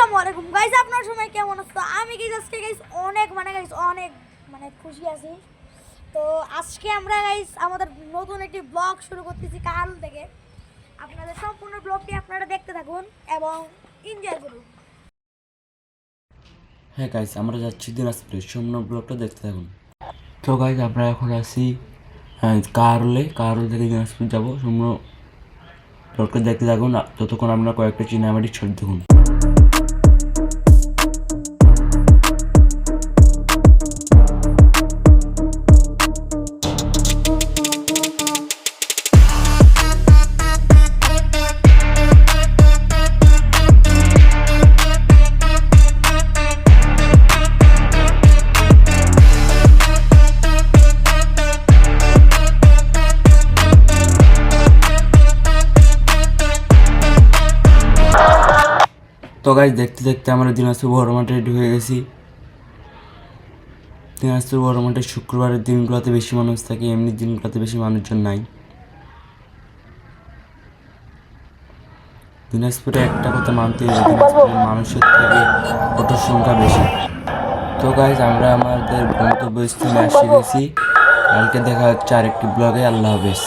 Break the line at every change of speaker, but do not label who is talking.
আসসালামু আলাইকুম গাইস, আপনার সময় কেমন আছো? আমি আজকে অনেক খুশি আছি। তো আজকে আমরা গাইস আমাদের নতুন একটি ব্লগ শুরু করতেছি কাল থেকে। আপনাদের সম্পূর্ণ ব্লগটি আপনারা দেখতে থাকুন এবং এনজয় করুন।
হ্যাঁ গাইস, আমরা যাচ্ছি দিনাজপুরে, সম্পূর্ণ ব্লগটা দেখতে থাকুন। তো গাইস, আমরা এখন আছি কারলে থেকে দিনাজপুর যাবো। সম্পূর্ণ ব্লগটা দেখতে থাকুন, ততক্ষণ আপনারা কয়েকটা চিনামাটিক শট দেখুন। তো গাইস, দেখতে দেখতে আমরা দিনাজপুর বড় মাঠে ঢুকে গেছি। দিনাজপুর বড় মাঠে শুক্রবারের দিনগুলোতে বেশি মানুষ থাকে, এমনি দিনগুলোতে বেশি মানুষজন নাই। দিনাজপুরে একটা কথা মানতে হবে, দিনাজপুরের মানুষের থেকে অটোর সংখ্যা বেশি। তো গাইস, আমরা আমাদের গন্তব্যস্থলে এসে গেছি। কালকে দেখা হচ্ছে আরেকটি ব্লগে। আল্লাহ হাফেজ।